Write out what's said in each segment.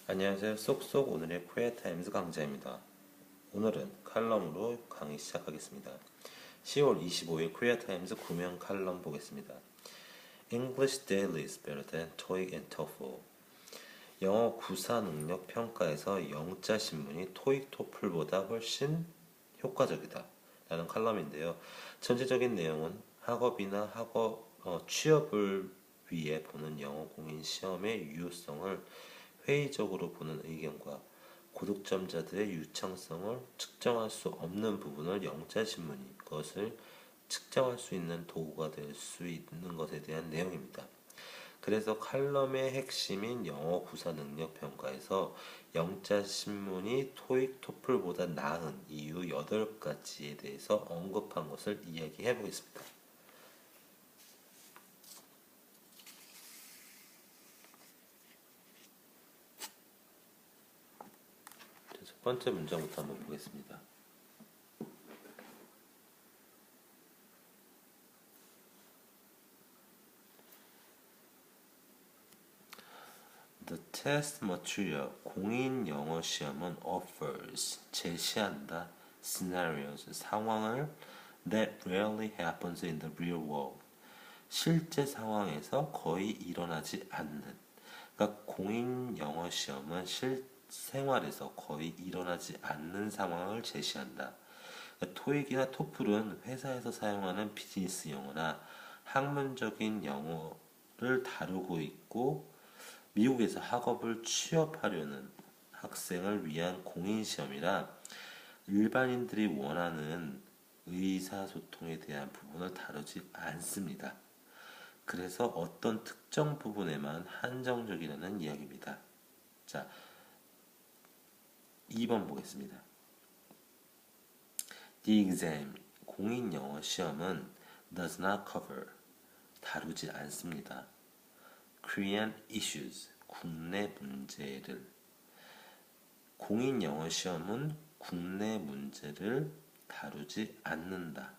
안녕하세요. 쏙쏙 오늘의 코리아타임즈 강좌입니다. 오늘은 칼럼으로 강의 시작하겠습니다. 10월 25일 코리아타임즈 구명 칼럼 보겠습니다. English Daily is better than TOEIC and TOEFL. 영어 구사 능력 평가에서 영자 신문이 토익 토플보다 훨씬 효과적이다 라는 칼럼인데요. 전체적인 내용은 학업이나 취업을 위해 보는 영어 공인 시험의 유효성을 회의적으로 보는 의견과 고득점자들의 유창성을 측정할 수 없는 부분을 영자신문이 그것을 측정할 수 있는 도구가 될 수 있는 것에 대한 내용입니다. 그래서 칼럼의 핵심인 영어 구사 능력 평가에서 영자신문이 토익 토플보다 나은 이유 8가지에 대해서 언급한 것을 이야기해 보겠습니다. 첫 번째 문장부터 한번 보겠습니다. The test material, 공인 영어 시험은 offers, 제시한다, scenarios, 상황을 that rarely happens in the real world, 실제 상황에서 거의 일어나지 않는. 그러니까 공인 영어 시험은 실생활에서 거의 일어나지 않는 상황을 제시한다. 그러니까 토익이나 토플은 회사에서 사용하는 비즈니스 용어나 학문적인 영어를 다루고 있고 미국에서 학업을 취업하려는 학생을 위한 공인시험이라 일반인들이 원하는 의사소통에 대한 부분을 다루지 않습니다. 그래서 어떤 특정 부분에만 한정적이라는 이야기입니다. 자, 2번 보겠습니다. The exam, 공인 영어 시험은 does not cover, 다루지 않습니다. Korean issues, 국내 문제를. 공인 영어 시험은 국내 문제를 다루지 않는다.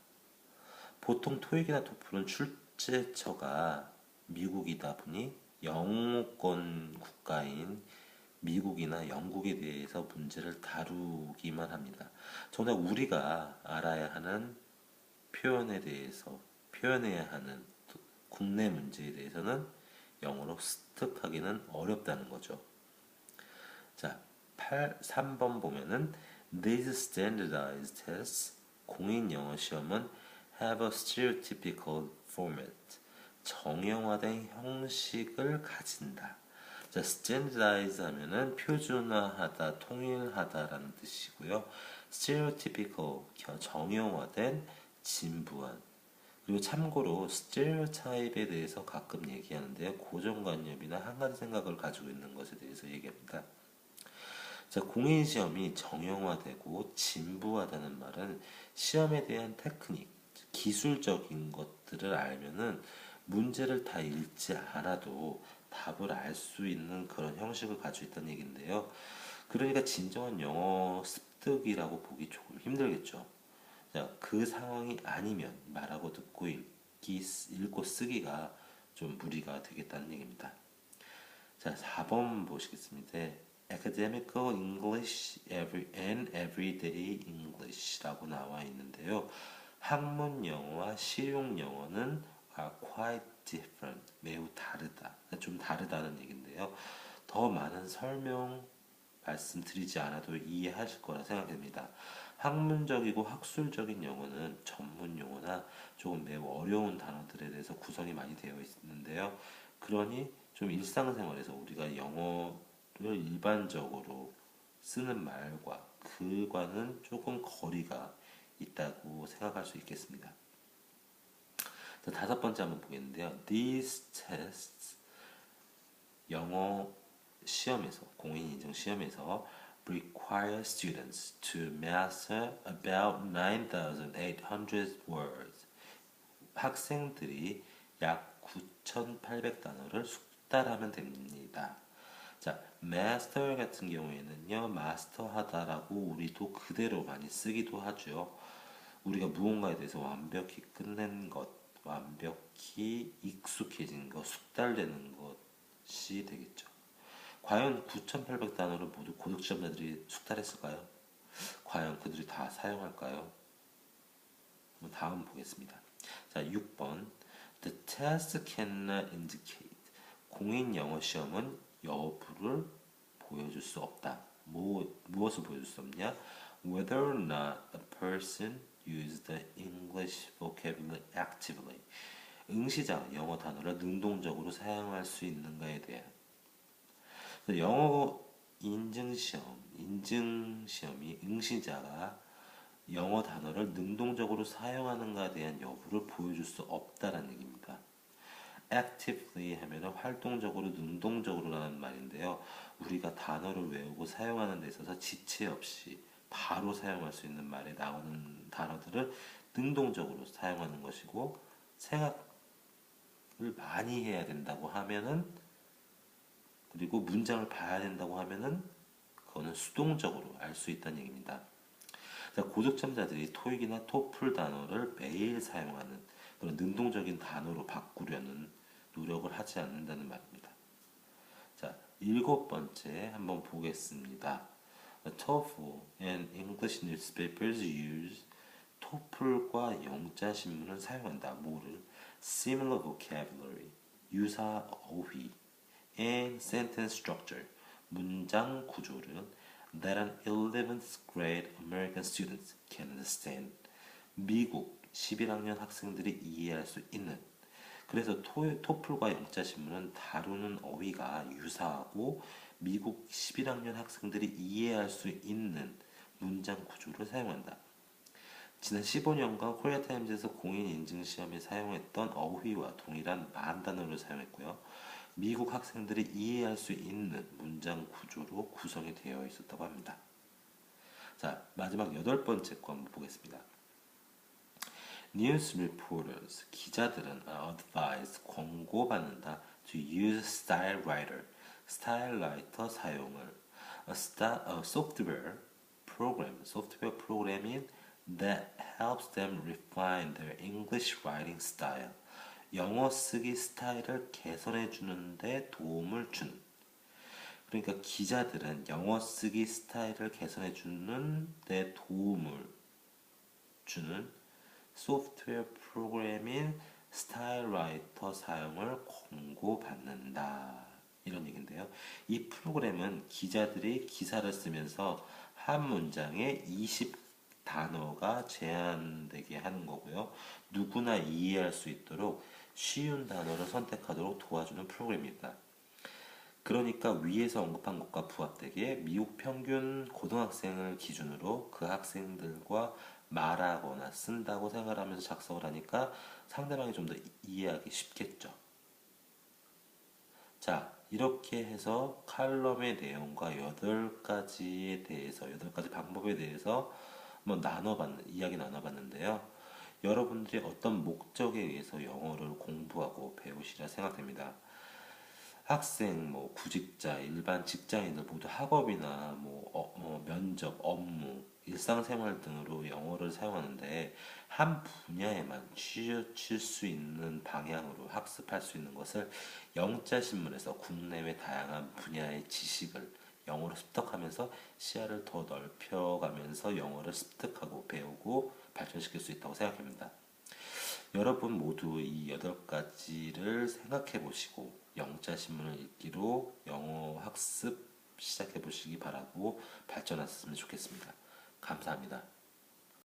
보통 토익이나 토플은 출제처가 미국이다 보니 영어권 국가인 미국이나 영국에 대해서 문제를 다루기만 합니다. 정작 우리가 알아야 하는 표현에 대해서 표현해야 하는 국내 문제에 대해서는 영어로 습득하기는 어렵다는 거죠. 자, 3번 보면은 These standardized tests, 공인 영어 시험은 have a stereotypical format, 정형화된 형식을 가진다. 자, standardize 하면은 표준화하다, 통일하다라는 뜻이고요. stereotypical, 정형화된, 진부한. 그리고 참고로 스테레오타입에 대해서 가끔 얘기하는데요. 고정관념이나 한 가지 생각을 가지고 있는 것에 대해서 얘기합니다. 자, 공인시험이 정형화되고 진부하다는 말은 시험에 대한 테크닉, 기술적인 것들을 알면은 문제를 다 읽지 않아도 답을 알 수 있는 그런 형식을 가지고 있다는 얘기인데요. 그러니까 진정한 영어 습득이라고 보기 조금 힘들겠죠. 자, 그 상황이 아니면 말하고 듣고 읽고 쓰기가 좀 무리가 되겠다는 얘기입니다. 자, 4번 보시겠습니다. Academical English and Everyday English라고 나와 있는데요. 학문 영어와 실용 영어는 are quite different, 매우 다르다, 좀 다르다는 얘기인데요. 더 많은 설명 말씀드리지 않아도 이해하실 거라 생각됩니다. 학문적이고 학술적인 영어는 전문 용어나 조금 매우 어려운 단어들에 대해서 구성이 많이 되어 있는데요. 그러니 좀 일상생활에서 우리가 영어를 일반적으로 쓰는 말과 그과는 조금 거리가 있다고 생각할 수 있겠습니다. 자, 5번째 한번 보겠는데요. These tests, 영어 시험에서, 공인인증 시험에서 require students to master about 9,800 words. 학생들이 약 9,800단어를 숙달하면 됩니다. 자, master 같은 경우에는요, 마스터하다라고 우리도 그대로 많이 쓰기도 하죠. 우리가 무언가에 대해서 완벽히 끝낸 것, 완벽히 익숙해진 것, 숙달되는 것이 되겠죠. 과연 9,800단어를 모두 고득점자들이 숙달했을까요? 과연 그들이 다 사용할까요? 한번 다음 보겠습니다. 자, 6번. The test cannot indicate. 공인 영어 시험은 여부를 보여줄 수 없다. 무엇을 보여줄 수 없냐? Whether or not a person used the English vocabulary actively. 응시자가 영어 단어를 능동적으로 사용할 수 있는가에 대한. 영어 인증시험이 응시자가 영어 단어를 능동적으로 사용하는가에 대한 여부를 보여줄 수 없다라는 얘기입니다. actively 하면은 활동적으로, 능동적으로라는 말인데요. 우리가 단어를 외우고 사용하는 데 있어서 지체 없이 바로 사용할 수 있는 말에 나오는 단어들을 능동적으로 사용하는 것이고, 생각을 많이 해야 된다고 하면은, 그리고 문장을 봐야 된다고 하면은 그거는 수동적으로 알 수 있다는 얘기입니다. 자, 고득점자들이 토익이나 토플 단어를 매일 사용하는 그런 능동적인 단어로 바꾸려는 노력을 하지 않는다는 말입니다. 자, 7번째 한번 보겠습니다. The TOEFL and English newspapers use 토플과 영자 신문을 사용한다. 뭐를? Similar vocabulary, 유사 어휘, and sentence structure, 문장 구조를 that an 11th grade American students can understand. 미국 11학년 학생들이 이해할 수 있는. 그래서 토플과 영자신문은 다루는 어휘가 유사하고 미국 11학년 학생들이 이해할 수 있는 문장 구조를 사용한다. 지난 15년간 코리아타임즈에서 공인인증시험에 사용했던 어휘와 동일한 만단어를 사용했고요. 미국 학생들이 이해할 수 있는 문장 구조로 구성이 되어 있었다고 합니다. 자, 마지막 8번째 거 한번 보겠습니다. News reporters, 기자들은 advised, 권고받는다 to use style writer, 스타일 라이터 사용을 a software 프로그램인 that helps them refine their English writing style, 영어 쓰기 스타일을 개선해 주는데 도움을 주는. 그러니까 기자들은 영어 쓰기 스타일을 개선해 주는데 도움을 주는 소프트웨어 프로그램인 스타일 라이터 사용을 권고받는다. 이런 얘기인데요. 이 프로그램은 기자들이 기사를 쓰면서 한 문장에 20단어가 제한되게 하는 거고요. 누구나 이해할 수 있도록 쉬운 단어를 선택하도록 도와주는 프로그램입니다. 그러니까 위에서 언급한 것과 부합되게 미국 평균 고등학생을 기준으로 그 학생들과 말하거나 쓴다고 생각을 하면서 작성을 하니까 상대방이 좀 더 이해하기 쉽겠죠. 자, 이렇게 해서 칼럼의 내용과 8가지에 대해서, 8가지 방법에 대해서 한번 이야기 나눠봤는데요. 여러분들이 어떤 목적에 의해서 영어를 공부하고 배우시라 생각됩니다. 학생, 구직자, 일반 직장인들 모두 학업이나 면접, 업무, 일상생활 등으로 영어를 사용하는데 한 분야에만 치우칠 수 있는 방향으로 학습할 수 있는 것을 영자신문에서 국내외 다양한 분야의 지식을 영어로 습득하면서 시야를 더 넓혀가면서 영어를 습득하고 배우고 발전시킬 수 있다고 생각합니다. 여러분 모두 이 8가지를 생각해 보시고 영자신문을 읽기로 영어 학습 시작해 보시기 바라고 발전하셨으면 좋겠습니다. 감사합니다.